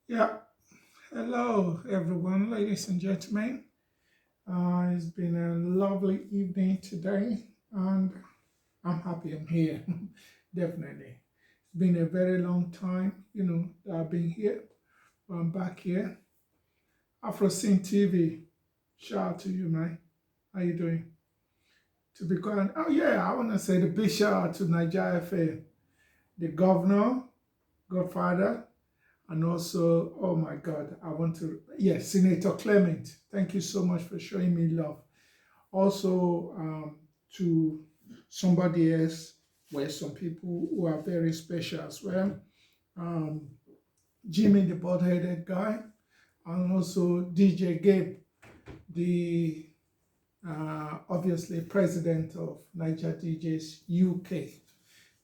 Yeah, hello everyone, ladies and gentlemen. It's been a lovely evening today, and I'm happy I'm here. Definitely. It's been a very long time, that I've been here. But I'm back here. AfroSyn TV. Shout out to you, man. How you doing? To be quiet. Oh yeah, I want to say the big shout out to Nigeria FA, the governor, Godfather, and also, oh my God, I want to, yes, Senator Clement. Thank you so much for showing me love. Also, to somebody else, where some people who are very special as well. Um, Jimmy, the bald-headed guy, and also DJ Gabe, the obviously president of Niger DJs UK.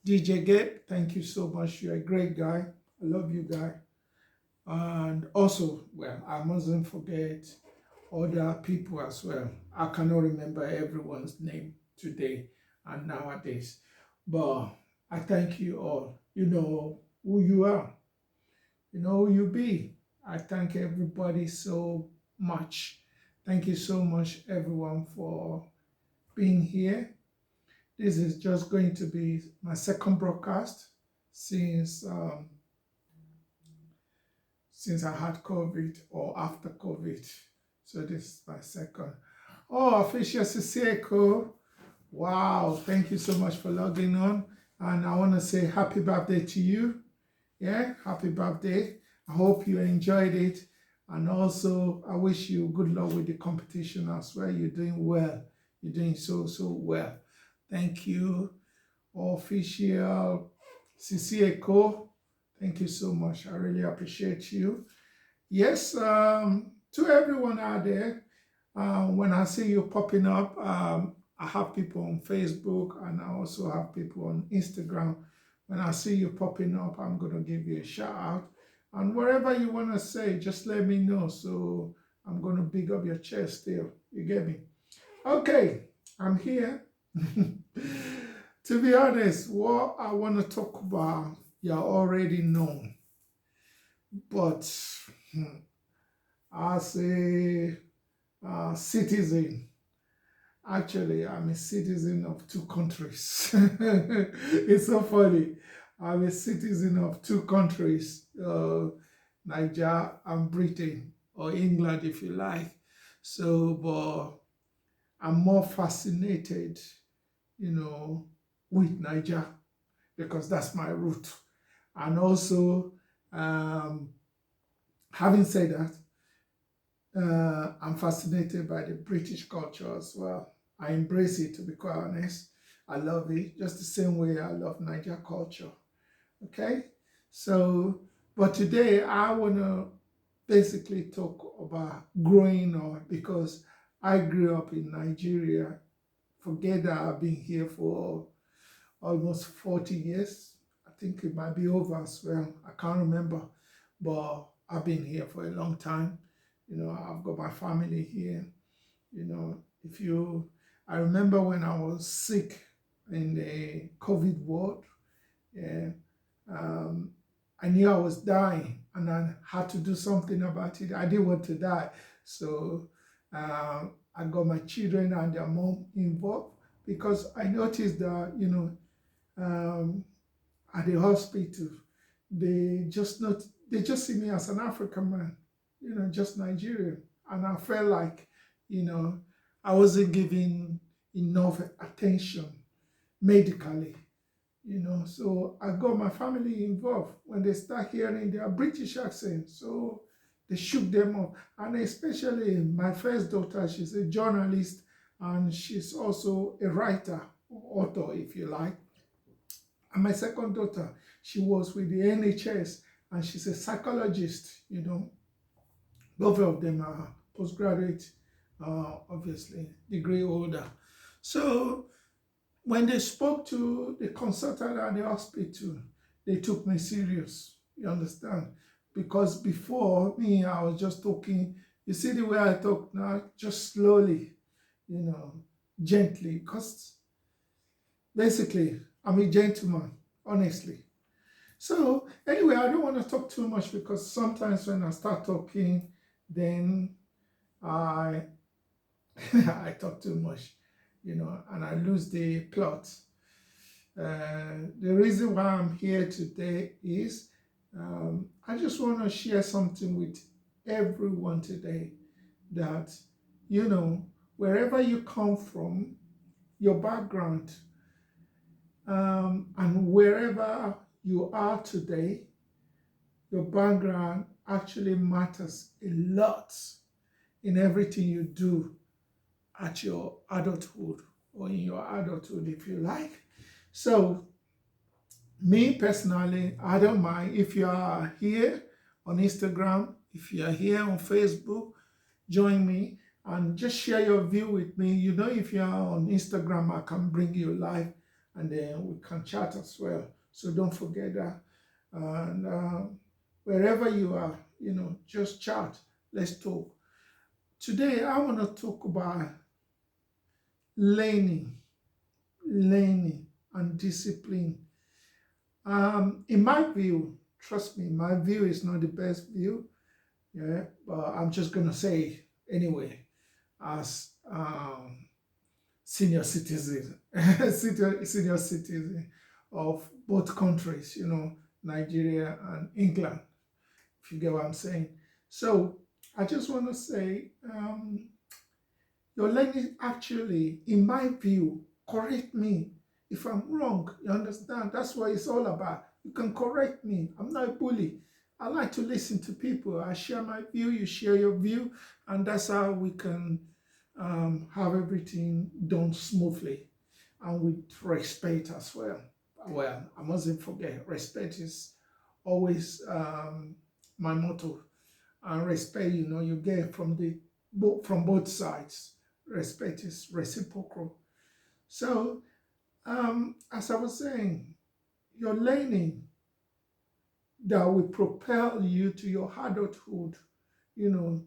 DJ Gabe, thank you so much. You're a great guy. I love you, guy. And also, well, I mustn't forget other people as well. I cannot remember everyone's name today and nowadays, but I thank you all. You know who you are, you know who you be. I thank everybody so much. Thank you so much, everyone, for being here. This is just going to be my second broadcast since since I had COVID or after COVID. So this is my second. Oh, Official Siseko. Wow, thank you so much for logging on. And I want to say happy birthday to you. Yeah, happy birthday. I hope you enjoyed it. And also, I wish you good luck with the competition as well. You're doing well. You're doing so well. Thank you, Official Sisieko. Thank you so much. I really appreciate you. Yes, to everyone out there, when I see you popping up, I have people on Facebook and I also have people on Instagram. When I see you popping up, I'm going to give you a shout out. And whatever you want to say, just let me know. So I'm going to big up your chest still. You get me? Okay, I'm here. To be honest, what I want to talk about, you already know. But as a citizen, actually, I'm a citizen of two countries. It's so funny. I'm a citizen of two countries, Niger and Britain, or England, if you like. So, but I'm more fascinated, you know, with Niger because that's my root. And also, um, having said that, I'm fascinated by the British culture as well. I embrace it, to be quite honest. I love it just the same way I love Niger culture. Okay? So, but today I want to basically talk about growing up because I grew up in Nigeria. Forget that I've been here for almost 40 years. I think it might be over as well. I can't remember, but I've been here for a long time. I've got my family here. If you, I remember when I was sick in the COVID ward, yeah, um, I knew I was dying and I had to do something about it. I didn't want to die. So I got my children and their mom involved because I noticed that, um, at the hospital, they just not they just see me as an African man, just Nigerian. And I felt like, you know, I wasn't giving enough attention medically, So I got my family involved when they start hearing their British accent. So they shook them up. And especially my first daughter, she's a journalist and she's also a writer, author, if you like. And my second daughter, she was with the NHS and she's a psychologist. Both of them are postgraduate, obviously, degree holder. So when they spoke to the consultant at the hospital, they took me serious. You understand? Because before me, I was just talking, you see the way I talk now, just slowly, you know, gently. Because basically, I'm a gentleman, honestly. So anyway, I don't want to talk too much because sometimes when I start talking, then I I talk too much, and I lose the plot. The reason why I'm here today is I just want to share something with everyone today that, you know, wherever you come from, your background, and wherever you are today, your background actually matters a lot in everything you do at your adulthood or in your adulthood, if you like. So, me personally, I don't mind if you are here on Instagram, if you are here on Facebook, join me and just share your view with me. If you are on Instagram, I can bring you live and then we can chat as well. So don't forget that. And wherever you are, just chat. Let's talk. Today, I want to talk about learning, learning, and discipline. In my view, trust me, my view is not the best view. Yeah, but I'm just gonna say anyway, as senior citizen, senior citizen of both countries, Nigeria and England, if you get what I'm saying. So I just want to say, your learning actually, in my view, correct me if I'm wrong. You understand? That's what it's all about. You can correct me. I'm not a bully. I like to listen to people. I share my view, you share your view, and that's how we can have everything done smoothly and with respect as well. Well, I mustn't forget, respect is always my motto. And respect, you get from both sides. Respect is reciprocal. So, as I was saying, your learning that will propel you to your adulthood, you know,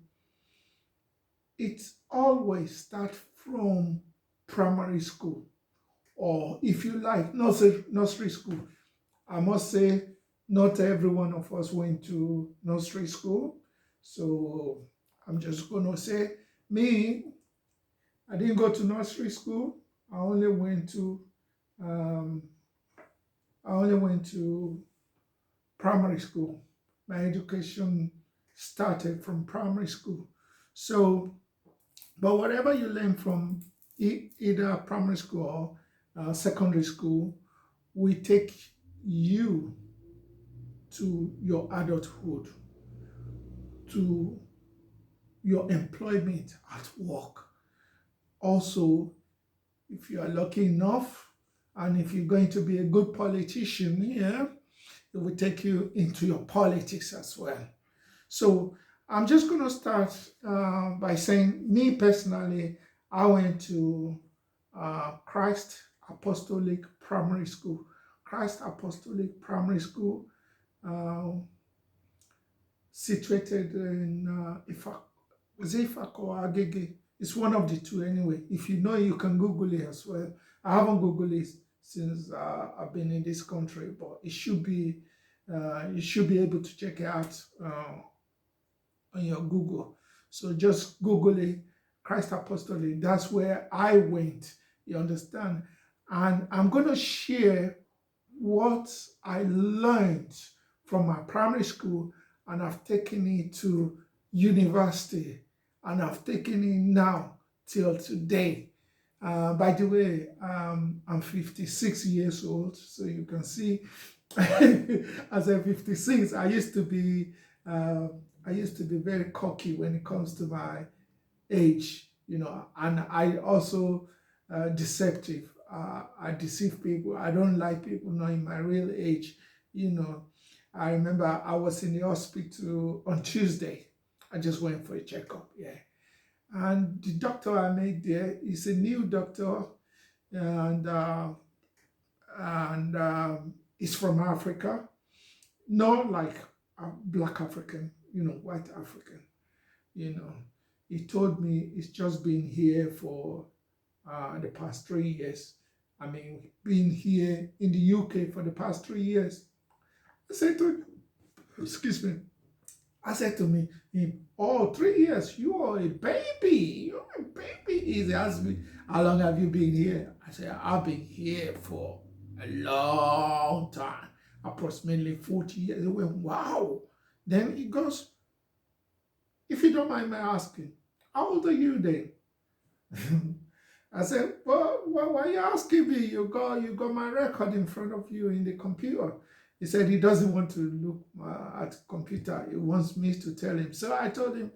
it always starts from primary school, or if you like, nursery school. I must say, not every one of us went to nursery school. So I'm just going to say, me, I didn't go to nursery school. I only went to um, I only went to primary school. My education started from primary school. So, but whatever you learn from either primary school or secondary school, we take you to your adulthood, to your employment at work. Also, if you are lucky enough, and if you're going to be a good politician, yeah, it will take you into your politics as well. So I'm just going to start by saying, me personally, I went to Christ Apostolic Primary School. Christ Apostolic Primary School, uh, situated in was it Ifak or Agege? It's one of the two anyway. If you know it, you can Google it as well. I haven't Googled it since I've been in this country, but it should be you should be able to check it out on your Google. So just Google it, Christ Apostolic. That's where I went. You understand? And I'm going to share what I learned from my primary school, and I've taken it to university, and I've taken it now till today. By the way, I'm 56 years old, so you can see, as a 56, uh, I used to be very cocky when it comes to my age, and I also deceptive. I deceive people. I don't like people knowing my real age. You know, I remember I was in the hospital on Tuesday. I just went for a checkup. Yeah, and the doctor I met there is a new doctor, and he's from Africa, not like a black African, white African. You know, he told me he's just been here for the past 3 years. I mean, been here in the UK for the past 3 years. I said to him, excuse me, I said to me, oh, 3 years, you are a baby. You're a baby. He asked me, how long have you been here? I said, I've been here for a long time, approximately 40 years. He went, wow. Then he goes, if you don't mind my asking, how old are you then? I said, well, why are you asking me? You got my record in front of you in the computer. He said he doesn't want to look at the computer. He wants me to tell him. So I told him,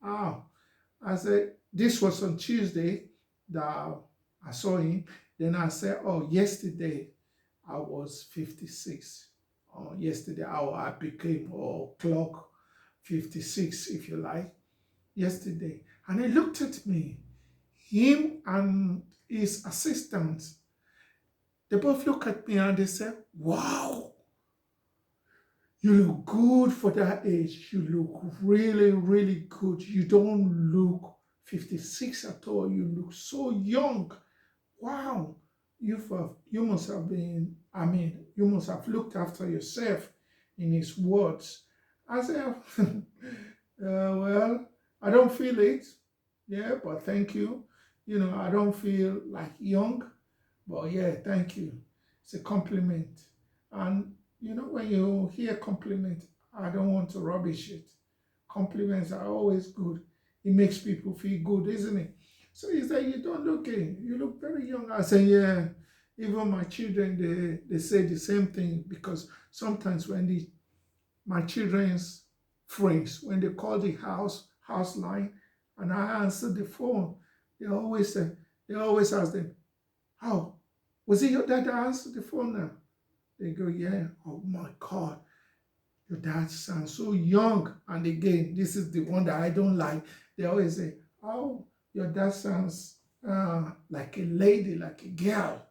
oh, I said, this was on Tuesday that I saw him. Then I said, oh, yesterday I was 56. Yesterday I became clock 56, if you like, yesterday. And he looked at me, him and his assistant. They both look at me and they say, wow, you look good for that age. You look really, really good. You don't look 56 at all. You look so young. Wow. You must have been, you must have looked after yourself, in his words. I said, well, I don't feel it. Yeah, but thank you. I don't feel like young, but yeah, thank you. It's a compliment. And when you hear compliment, I don't want to rubbish it. Compliments are always good. It makes people feel good, isn't it? So he said, you don't look it. You look very young. I say, yeah. Even my children, they say the same thing, because sometimes when my children's friends, when they call the house line, and I answer the phone, they always say, they always ask them, how, was it your dad that answered the phone now? They go, yeah. Oh my God, your dad sounds so young. And again, this is the one that I don't like. They always say, oh, your dad sounds like a lady, like a girl.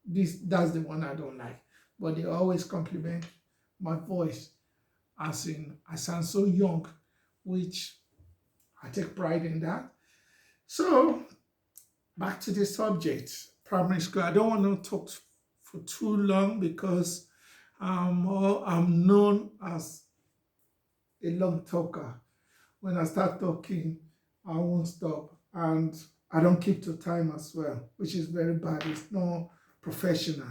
That's the one I don't like. But they always compliment my voice, as in I sound so young, which I take pride in that. So back to the subject, primary school. I don't want to talk for too long, because I'm known as a long talker. When I start talking, I won't stop, and I don't keep to time as well, which is very bad. It's not professional.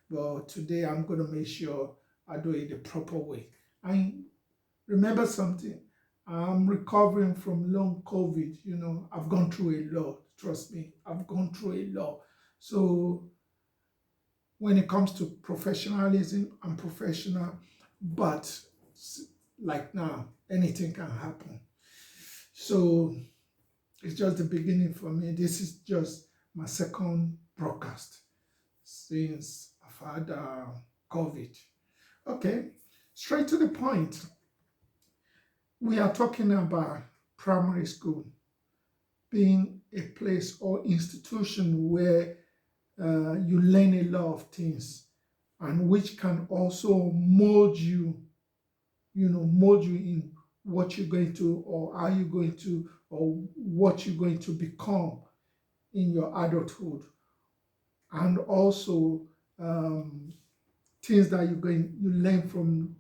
But today I'm going to make sure I do it the proper way. And remember something, I'm recovering from long COVID. I've gone through a lot. Trust me, I've gone through a lot. So when it comes to professionalism, I'm professional, but like now, anything can happen. So it's just the beginning for me. This is just my second broadcast since I've had COVID. Okay, straight to the point. We are talking about primary school being a place or institution where you learn a lot of things, and which can also mold you, mold you in what you're going to, or how you're going to, or what you're going to become in your adulthood. And also things that you learn from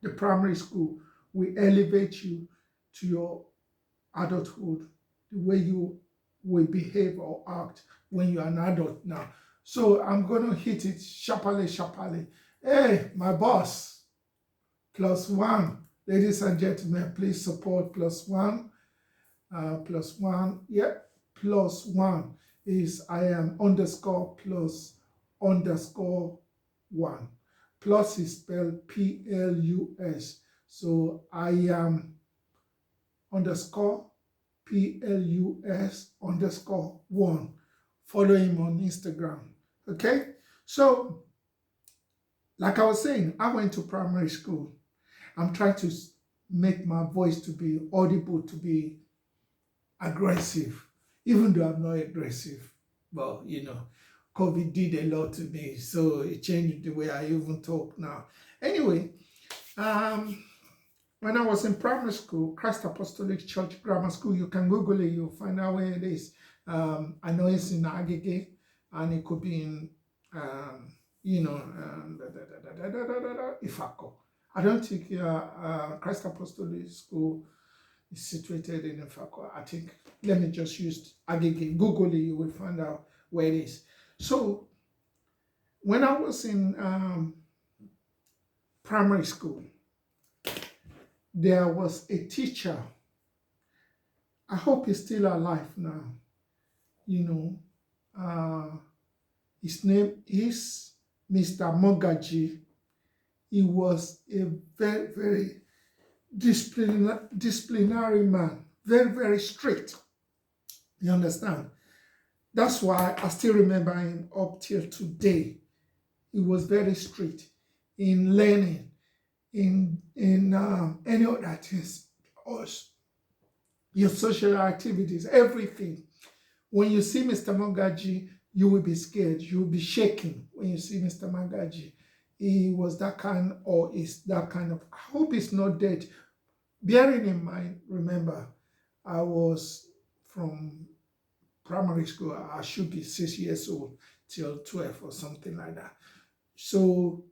the primary school will elevate you to your adulthood, the way you will behave or act when you're an adult now. So I'm going to hit it sharply, sharply. Hey, my boss, +1. Ladies and gentlemen, please support +1. +1, yeah, +1 is I am underscore plus underscore 1. Plus is spelled PLUS. So I am underscore PLUS underscore 1. Follow him on Instagram. Okay? So, like I was saying, I went to primary school. I'm trying to make my voice to be audible, to be aggressive, even though I'm not aggressive. Well, COVID did a lot to me, so it changed the way I even talk now. Anyway, when I was in primary school, Christ Apostolic Church Grammar School, you can Google it, you'll find out where it is. I know it's in Agege, and it could be in, Ifako. I don't think Christ Apostolic School is situated in Ifako. I think, let me just use Agege. Google it, you will find out where it is. So when I was in primary school, there was a teacher. I hope he's still alive now. You know, his name is Mr. Mogaji. He was a very, very disciplinary man, very, very strict. You understand? That's why I still remember him up till today. He was very strict in learning, in any other things, your social activities, everything. When you see Mr. Mogaji, you will be scared. You will be shaking when you see Mr. Mogaji. He was that kind, or is that kind of. I hope he's not dead. Bearing in mind, remember, I was from primary school. I should be 6 years old till 12 or something like that. So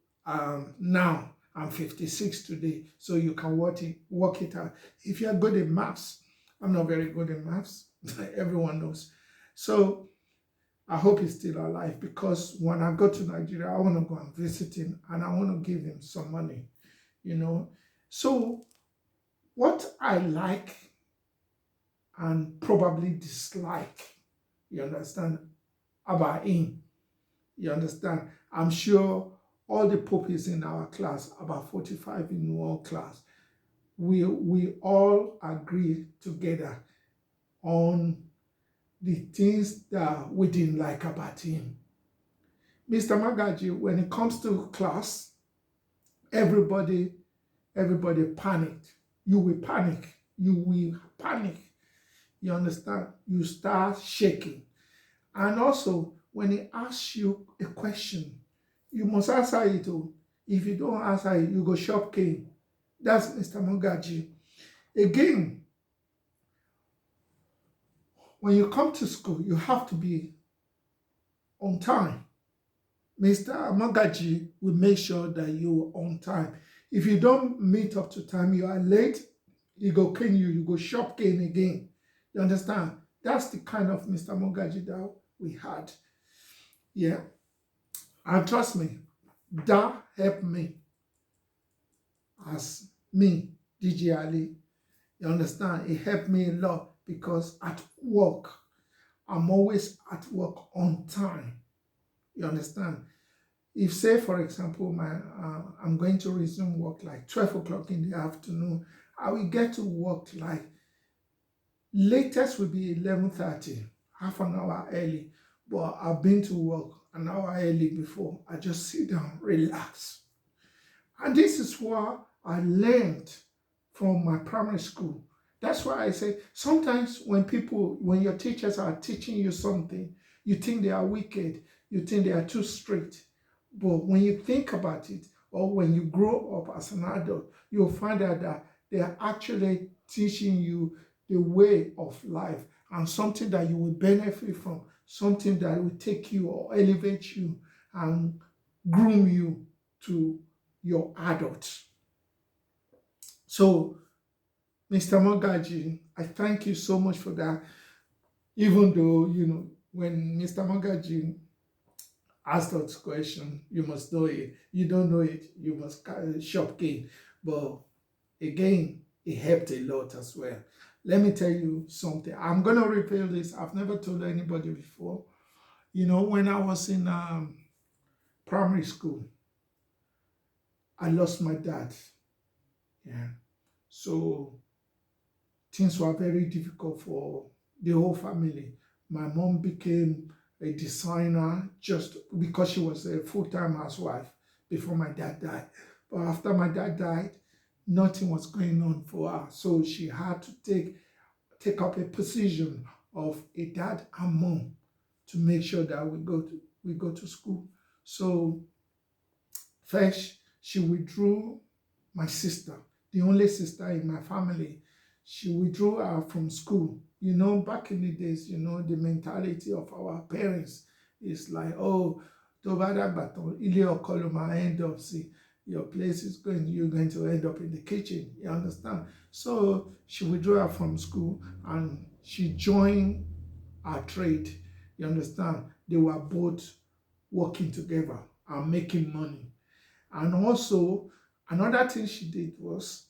now I'm 56 today. So you can work it out. If you're good in maths, I'm not very good in maths. Everyone knows. So I hope he's still alive, because when I go to Nigeria, I want to go and visit him and I want to give him some money, you know. So what I like and probably dislike, you understand, about him, you understand, I'm sure all the pupils in our class, about 45 in one class, we all agree together on the things that we didn't like about him. Mr. Magaji, when it comes to class, everybody panicked. You will panic. You will panic. You understand? You start shaking. And also, when he asks you a question, you must answer it. If you don't answer it, you go shop cane. That's Mr. Magaji. Again, when you come to school, you have to be on time. Mr. Magaji will make sure that you're on time. If you don't meet up to time, you are late, he go cane you, you go shop cane again. You understand? That's the kind of Mr. Magaji that we had. Yeah. And trust me, that helped me as me, DJ Ali. You understand? It helped me a lot, because at work, I'm always at work on time. You understand? If, say, for example, I'm going to resume work like 12 o'clock in the afternoon, I will get to work like latest will be 11:30, half an hour early. But I've been to work an hour early before. I just sit down, relax. And this is what I learned from my primary school. That's why I say sometimes when your teachers are teaching you something, you think they are wicked, you think they are too strict. But when you think about it, or when you grow up as an adult, you'll find out that they are actually teaching you the way of life, and something that you will benefit from, something that will take you or elevate you and groom you to your adult. So, Mr. Mogaji, I thank you so much for that. Even though, when Mr. Mogaji asked that question, you must know it. You don't know it, you must shop game. But again, it helped a lot as well. Let me tell you something. I'm going to reveal this. I've never told anybody before. When I was in primary school, I lost my dad. Yeah. So things were very difficult for the whole family. My mom became a designer just because she was a full-time housewife before my dad died. But after my dad died, nothing was going on for her. So she had to take up a position of a dad and mom to make sure that we go to school. So first, she withdrew my sister, the only sister in my family. She withdrew her from school. Back in the days, the mentality of our parents is like, oh, tó bá dàgbà tán, ilé ọkọ ló máa end up sí. your place is going, you're going to end up in the kitchen. You understand? So she withdrew her from school and she joined our trade. You understand? They were both working together and making money. And also, another thing she did was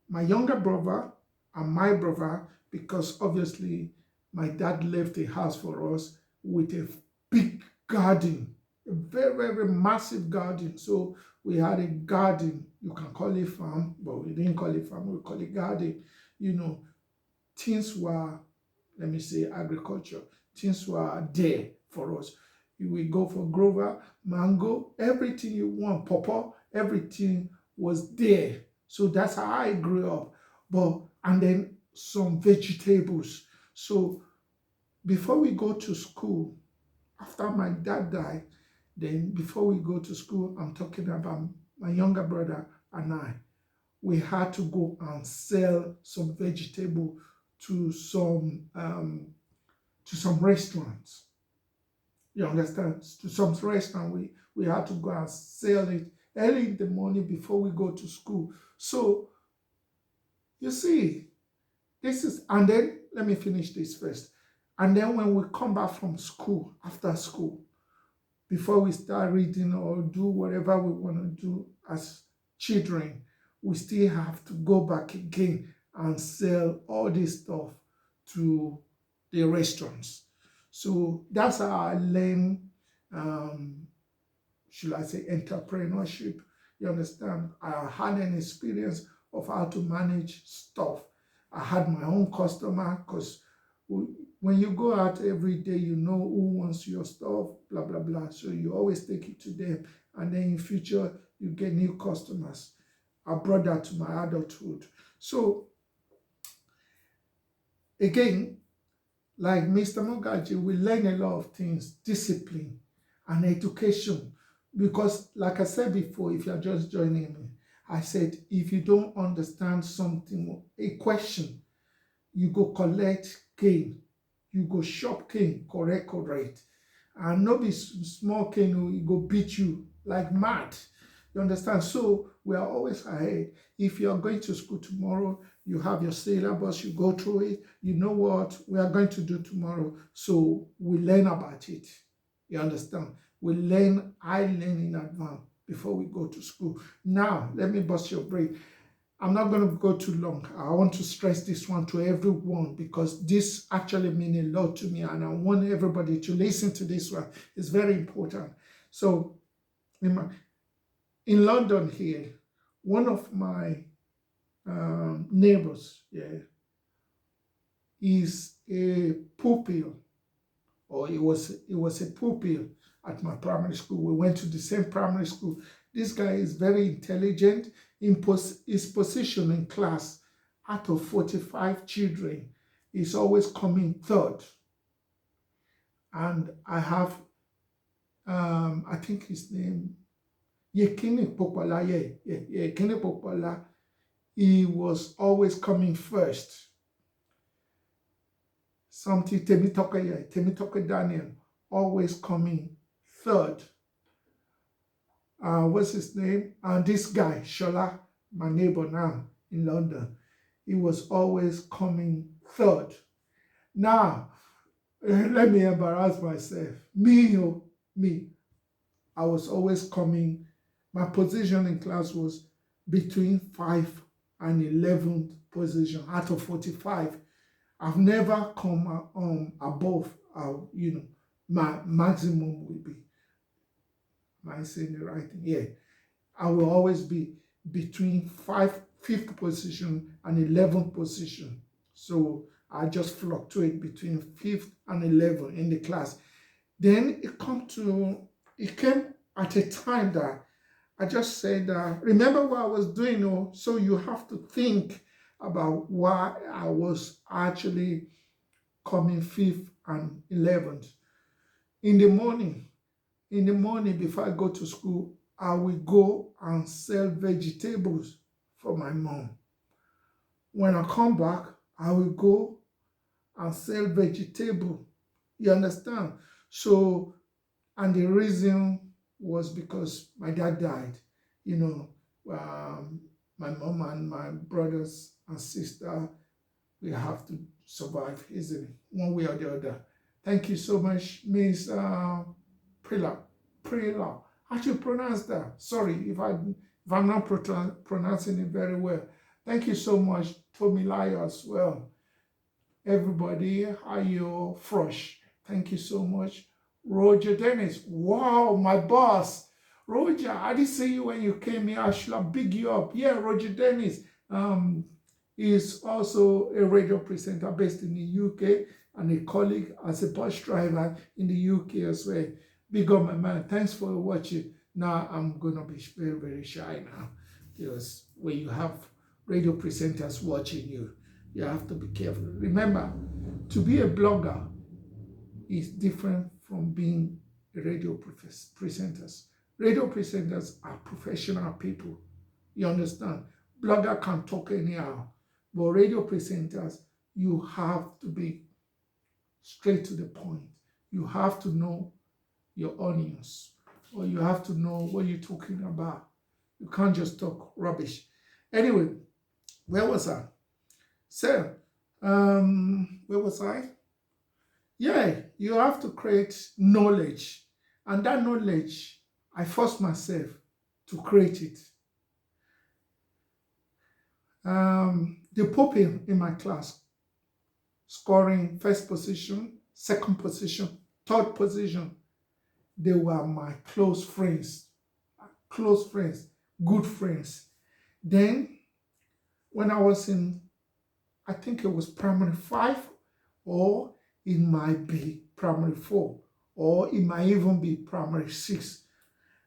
my younger brother and my brother, because obviously my dad left a house for us with a big garden, a very, very massive garden. So we had a garden, you can call it farm, but we didn't call it farm, we call it garden. You know, things were, let me say, agriculture. Things were there for us. You will go for guava, mango, everything you want, pawpaw, everything was there. So that's how I grew up. But and then some vegetables. So before we go to school, after my dad died, then before we go to school, I'm talking about my younger brother and I. We had to go and sell some vegetable to some restaurants. You understand? To some restaurant, we had to go and sell it early in the morning before we go to school. So you see, this is, and then let me finish this first. And then when we come back from school, after school, before we start reading or do whatever we want to do as children, we still have to go back again and sell all this stuff to the restaurants. So that's how I learned, um, should I say, entrepreneurship. You understand? I had an experience of how to manage stuff. I had my own customer because when you go out every day, you know who wants your stuff, blah, blah, blah. So you always take it to them. And then in future, you get new customers. I brought that to my adulthood. So again, like Mr. Mogaji, we learn a lot of things, discipline and education. Because like I said before, if you're just joining me, I said, if you don't understand something, a question, you go collect cane, you go shop cane, correct. And no be small cane, e go beat you like mad. You understand? So we are always ahead. If you are going to school tomorrow, you have your syllabus, you go through it, you know what we are going to do tomorrow. So we learn about it. You understand? I learn in advance before we go to school. Now, let me bust your brain. I'm not going to go too long. I want to stress this one to everyone because this actually means a lot to me and I want everybody to listen to this one. It's very important. So in London here, one of my neighbors, is a pupil, or it was a pupil at my primary school. We went to the same primary school. This guy is very intelligent. His position in class, out of 45 children, is always coming third. And I have, I think his name, Yekini Popola, Yekini Popola, he was always coming first. Something Temitoke Daniel, always coming third. What's his name? And this guy, Shola, my neighbor now in London, he was always coming third. Now, let me embarrass myself. Me, I was always coming. My position in class was between 5 and 11th position out of 45. I've never come above, my maximum will be. Am I saying the right thing? Yeah. I will always be between 5th position and 11th position. So I just fluctuate between 5th and 11th in the class. Then it came at a time that I just said, remember what I was doing, so you have to think about why I was actually coming 5th and 11th. In the morning before I go to school, I will go and sell vegetables for my mom. When I come back, I will go and sell vegetable. You understand? So, and the reason was because my dad died. you know, my mom and my brothers and sister, we have to survive easily, one way or the other. Thank you so much, Miss Prila. Prila. How do you pronounce that? Sorry if I'm not pronouncing it very well. Thank you so much, Tomilayo, as well. Everybody, are you fresh? Thank you so much. Roger Dennis. Wow, my boss. Roger, I didn't see you when you came here. I should have big you up. Yeah, Roger Dennis is also a radio presenter based in the UK and a colleague as a bus driver in the UK as well. Big up, my man. Thanks for watching. Now I'm going to be very, very shy now because when you have radio presenters watching you, you have to be careful. Remember, to be a blogger is different from being a radio presenters. Radio presenters are professional people. You understand? Blogger can talk anyhow, but radio presenters, you have to be straight to the point. You have to know your audience, or you have to know what you're talking about. You can't just talk rubbish. Anyway, where was I? So, where was I? Yeah, you have to create knowledge. And that knowledge, I forced myself to create it. The pupil in my class, scoring first position, second position, third position, they were my close friends, good friends. Then, when I was in, I think it was primary 5, or it might be primary 4, or it might even be primary 6.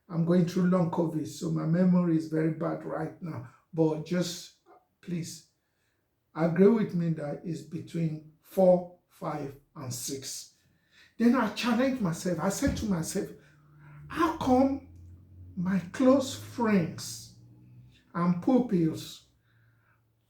I'm going through long COVID, so my memory is very bad right now. But just please agree with me that it's between 4, 5, and 6. Then I challenged myself. I said to myself, how come my close friends and pupils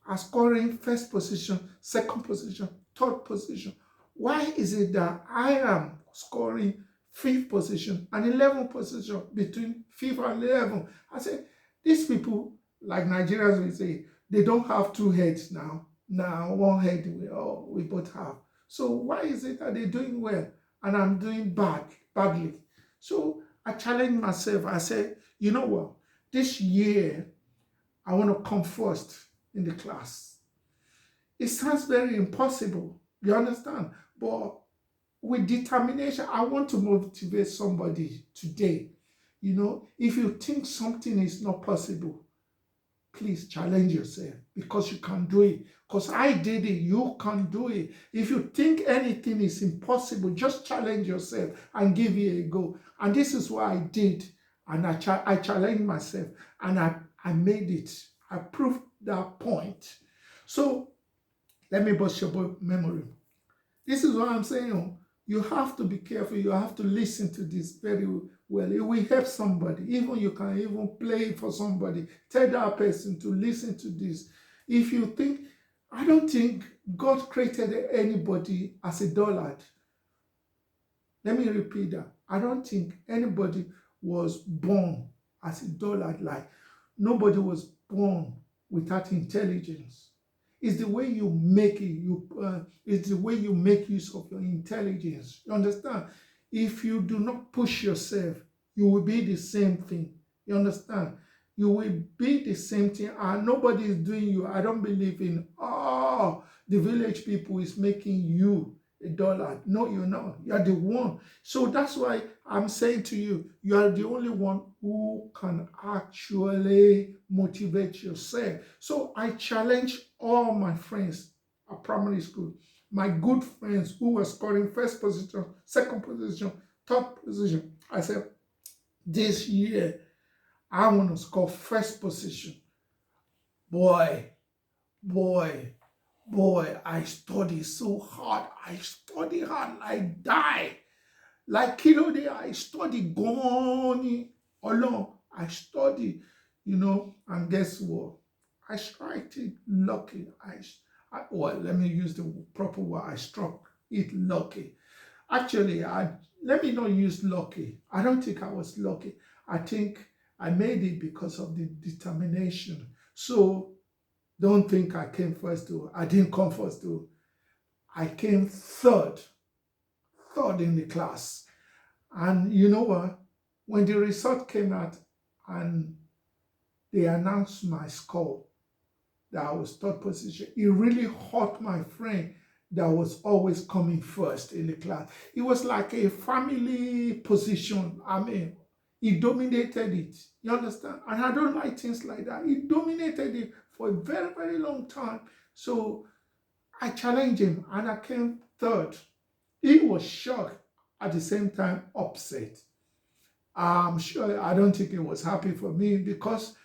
are scoring first position, second position, third position? Why is it that I am scoring 5th position and 11th position, between 5th and 11th? I said, these people, like Nigerians will say, they don't have 2 heads now. Now one head we both have. So why is it that they're doing well and I'm doing badly? So I challenged myself. I said, you know what? This year, I want to come first in the class. It sounds very impossible. You understand? But with determination, I want to motivate somebody today. You know, if you think something is not possible, please challenge yourself, because you can do it. Because I did it, you can do it. If you think anything is impossible, just challenge yourself and give it a go. And this is what I did. And I challenged myself, and I made it. I proved that point. So let me bust your memory. This is what I'm saying. You have to be careful. You have to listen to this very well. It will help somebody. Even you can even play it for somebody. Tell that person to listen to this. If you think, I don't think God created anybody as a dullard. Let me repeat that. I don't think anybody was born as a dullard. Like, nobody was born without intelligence. It's the way you make it. It's the way you make use of your intelligence. You understand? If you do not push yourself, you will be the same thing. You understand? You will be the same thing, and nobody is doing you. I don't believe in, the village people is making you a dullard. No, you're not. You are the one. So that's why I'm saying to you, you are the only one who can actually motivate yourself. So I challenge all my friends at primary school, my good friends who were scoring first position, second position, third position. I said, this year, I want to score first position. Boy, I study so hard. I study hard like die. Like kilo day, I study gone along. I study, and guess what? I strike it lucky. Well, let me use the proper word. I struck it lucky. Actually, let me not use lucky. I don't think I was lucky. I think I made it because of the determination. So don't think I came first. I didn't come first. I came third in the class. And you know what? When the result came out and they announced my score, that I was third position, it really hurt my friend that was always coming first in the class. It was like a family position. I mean, he dominated it. You understand? And I don't like things like that. He dominated it for a very, very long time. So I challenged him and I came third. He was shocked, at the same time upset. I'm sure, I don't think he was happy for me because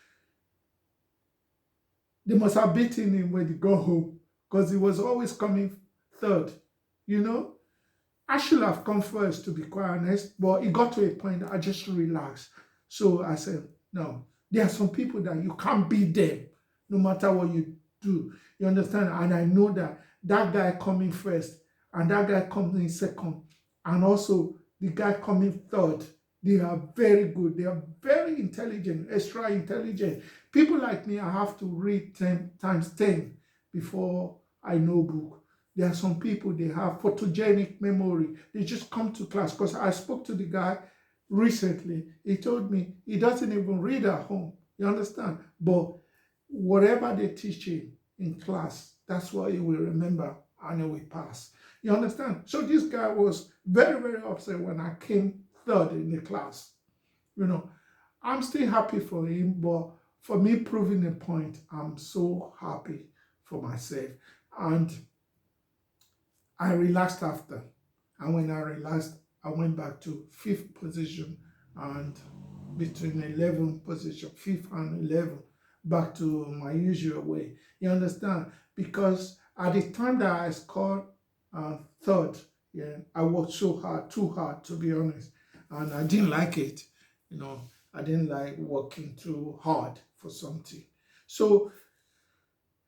they must have beaten him when he got home because he was always coming third. You know, I should have come first, to be quite honest, but it got to a point that I just relaxed. So I said, no, there are some people that you can't beat them no matter what you do. You understand? And I know that that guy coming first and that guy coming second and also the guy coming third, they are very good. They are very intelligent, extra intelligent. People like me, I have to read 10 times 10 before I know book. There are some people, they have photogenic memory. They just come to class. Because I spoke to the guy recently. He told me he doesn't even read at home. You understand? But whatever they teach him in class, that's what he will remember and he will pass. You understand? So this guy was very, very upset when I came third in the class. You know, I'm still happy for him, but for me proving a point, I'm so happy for myself. And I relaxed after. And when I relaxed, I went back to fifth position and between 11th position, fifth and 11th, back to my usual way. You understand? Because at the time that I scored third, yeah, I worked so hard, too hard, to be honest. And I didn't like it. You know, I didn't like working too hard for something. So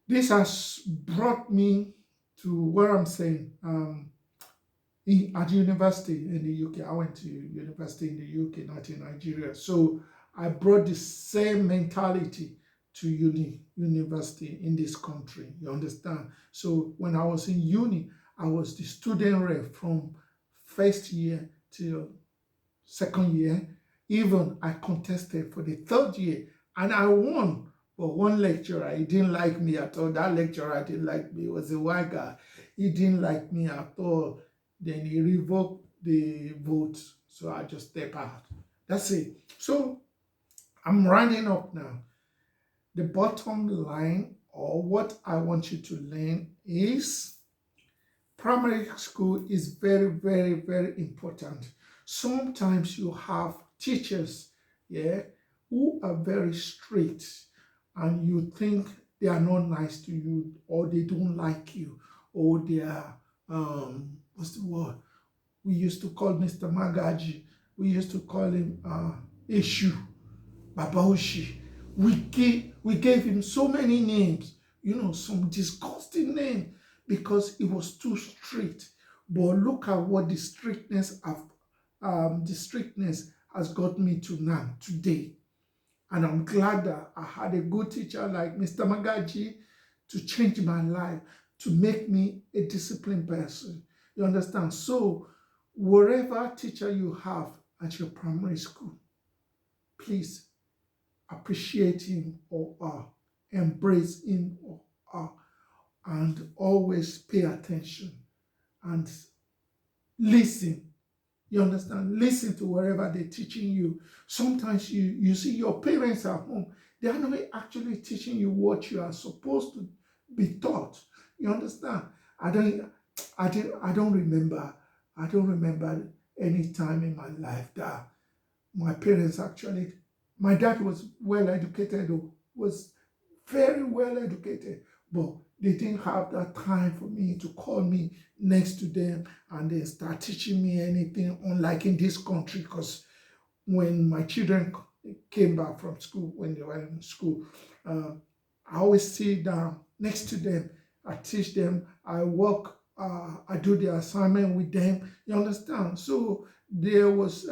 this has brought me to where I'm saying, at university in the UK. I went to university in the UK, not in Nigeria. So I brought the same mentality to university in this country. You understand? So when I was in uni, I was the student rep from first year till second year. Even I contested for the third year and I won. But one lecturer, he didn't like me at all. That lecturer didn't like me. He was a white guy. He didn't like me at all. Then he revoked the vote. So I just step out. That's it. So I'm rounding up now. The bottom line, or what I want you to learn, is primary school is very, very, very important. Sometimes you have teachers, yeah, who are very strict and you think they are not nice to you or they don't like you or they are, what's the word? We used to call Mr. Magaji, we used to call him Eshu, Babaushi. We gave him so many names, you know, some disgusting names because it was too strict. But look at what the strictness has got me to now, today. And I'm glad that I had a good teacher like Mr. Magaji to change my life, to make me a disciplined person. You understand? So, whatever teacher you have at your primary school, please appreciate him or her, embrace him or her, and always pay attention and listen. You understand? Listen to whatever they're teaching you. Sometimes you see your parents at home, they are not actually teaching you what you are supposed to be taught. You understand? I don't remember any time in my life that my parents actually, my dad was well educated, was very well educated, but they didn't have that time for me to call me next to them and then start teaching me anything, unlike in this country. Because when my children came back from school, when they were in school, I always sit down next to them. I teach them, I work, I do the assignment with them. You understand? So there was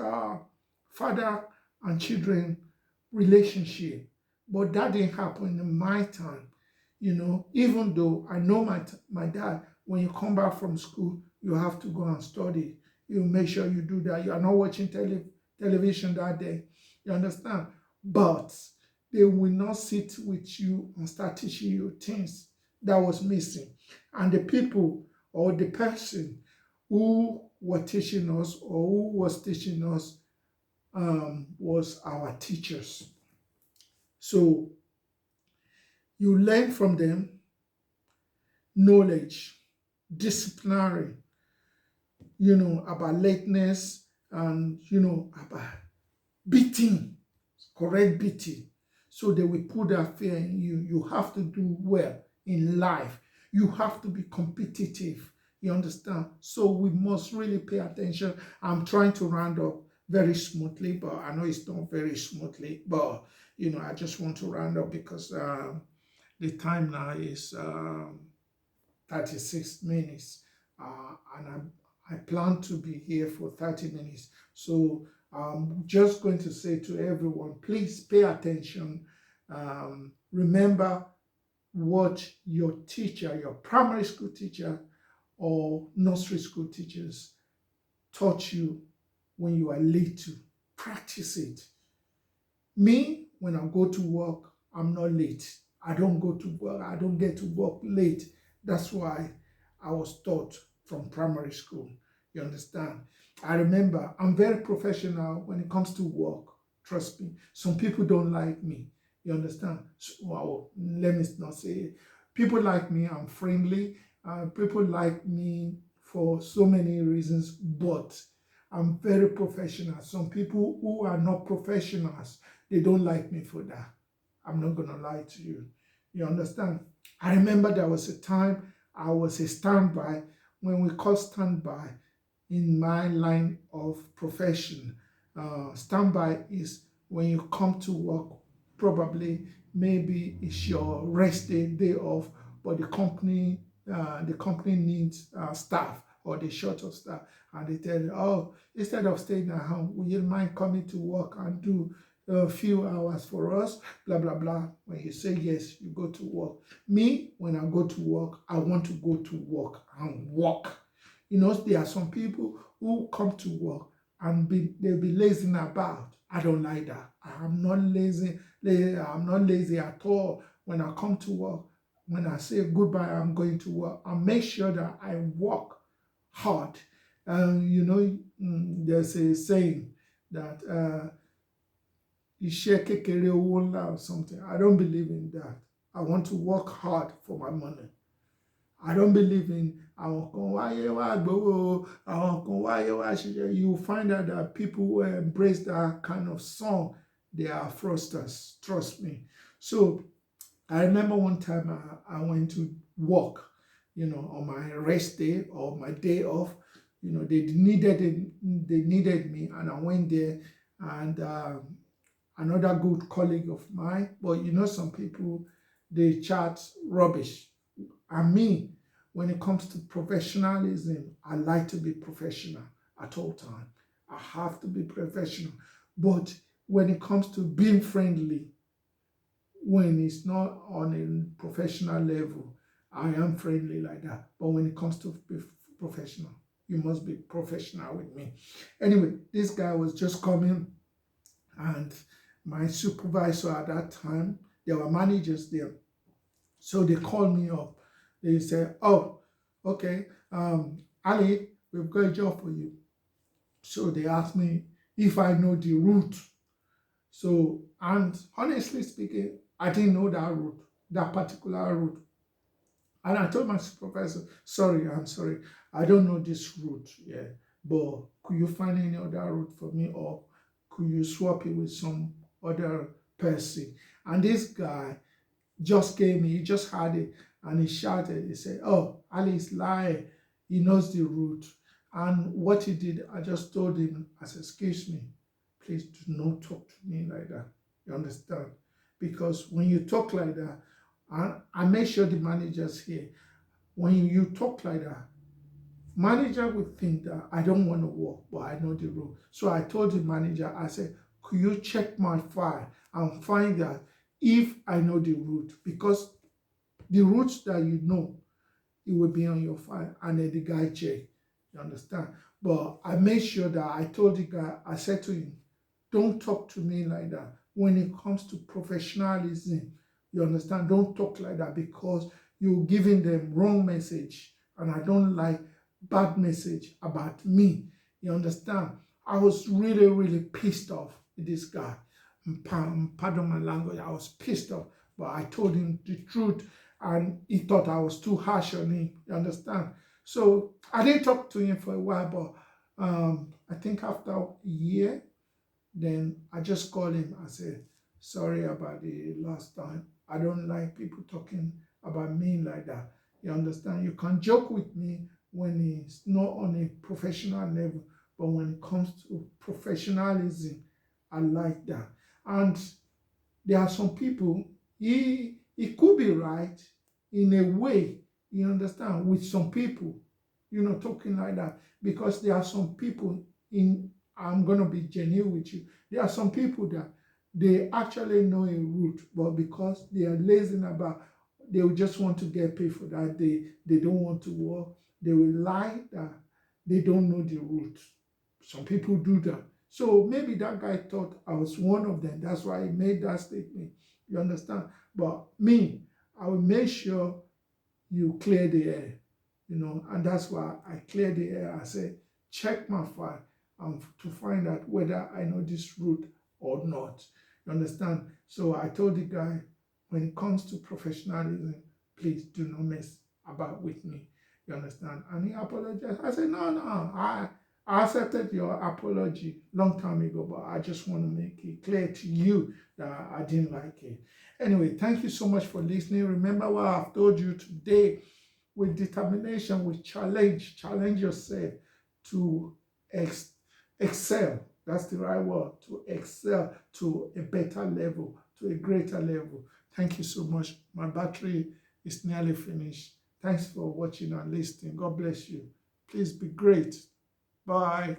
father and children relationship. But that didn't happen in my time. Even though I know my dad, when you come back from school, you have to go and study. You make sure you do that. You are not watching television that day. You understand? But they will not sit with you and start teaching you things that was missing. And the people or the person who were teaching us or who was teaching us was our teachers. So you learn from them knowledge, disciplinary, about lateness and, about beating, correct beating. So they will put that fear in you. You have to do well in life. You have to be competitive. You understand? So we must really pay attention. I'm trying to round up very smoothly, but I know it's not very smoothly. But, I just want to round up because the time now is 36 minutes. And I plan to be here for 30 minutes. So I'm just going to say to everyone, please pay attention. Remember what your teacher, your primary school teacher or nursery school teachers taught you when you were little. Practice it. Me, when I go to work, I'm not late. I don't go to work. I don't get to work late. That's why I was taught from primary school. You understand? I remember I'm very professional when it comes to work. Trust me. Some people don't like me. You understand? Well, let me not say it. People like me. I'm friendly. People like me for so many reasons, but I'm very professional. Some people who are not professionals, they don't like me for that. I'm not going to lie to you. You understand? I remember there was a time I was a standby. When we call standby in my line of profession, standby is when you come to work, probably maybe it's your rest day off, but the company needs staff or they short of staff, and they tell you, oh, instead of staying at home, would you mind coming to work and do a few hours for us, blah blah blah. When you say yes, you go to work. Me, when I go to work, I want to go to work and work. There are some people who come to work and they'll be lazing about. I don't like that. I'm not lazy. I'm not lazy at all. When I come to work, when I say goodbye, I'm going to work. I make sure that I work hard. There's a saying that iṣẹ́ kékeré owó ńlá or something. I don't believe in that. I want to work hard for my money. I don't believe in àwọn kan wáyé wá gbowó, àwọn kan wáyé wá ṣiṣẹ́. You find out that people who embrace that kind of song, they are fraudsters. Trust me. So I remember one time I went to work, on my rest day or my day off. They needed me, and I went there, and another good colleague of mine. But some people, they chat rubbish. And me, when it comes to professionalism, I like to be professional at all time. I have to be professional. But when it comes to being friendly, when it's not on a professional level, I am friendly like that. But when it comes to be professional, you must be professional with me. Anyway, this guy was just coming, and my supervisor at that time, there were managers there. So they called me up. They said, oh, okay, Ali, we've got a job for you. So they asked me if I know the route. So, and honestly speaking, I didn't know that route, that particular route. And I told my supervisor, I'm sorry, I don't know this route, yeah, but could you find any other route for me, or could you swap it with some other person? And this guy just came, he just had it, and he shouted, he said, oh, Ali is lying, he knows the route. And what he did, I just told him, I said, excuse me, please do not talk to me like that. You understand? Because when you talk like that, I make sure the managers here, when you talk like that, manager would think that I don't want to work, but I know the rule. So I told the manager, I said, could you check my file and find that if I know the route, because the routes that you know, it will be on your file, and then the guy check. You understand? But I made sure that I told the guy, I said to him, don't talk to me like that. When it comes to professionalism, you understand? Don't talk like that, because you're giving them wrong message. And I don't like bad message about me. You understand? I was really, really pissed off with this guy. Pardon my language. I was pissed off. But I told him the truth, and he thought I was too harsh on him. You understand? So I didn't talk to him for a while, but I think after a year, then I just called him. I said, sorry about the last time. I don't like people talking about me like that. You understand? You can joke with me when it's not on a professional level, but when it comes to professionalism, I like that. And there are some people, he could be right in a way, you understand, with some people, talking like that. Because there are some people I'm gonna be genuine with you. There are some people that they actually know a route, but because they are lazy about, they will just want to get paid for that. They don't want to work. They will lie that they don't know the route. Some people do that. So maybe that guy thought I was one of them. That's why he made that statement. You understand? But me, I will make sure you clear the air, and that's why I cleared the air. I said, check my file to find out whether I know this route or not. You understand? So I told the guy, when it comes to professionalism, please do not mess about with me. You understand? And he apologized. I said, no, I accepted your apology long time ago, but I just want to make it clear to you that I didn't like it. Anyway, thank you so much for listening. Remember what I've told you today. With determination, with challenge yourself to excel. That's the right word, to excel to a better level, to a greater level. Thank you so much. My battery is nearly finished. Thanks for watching and listening. God bless you. Please be great. Bye.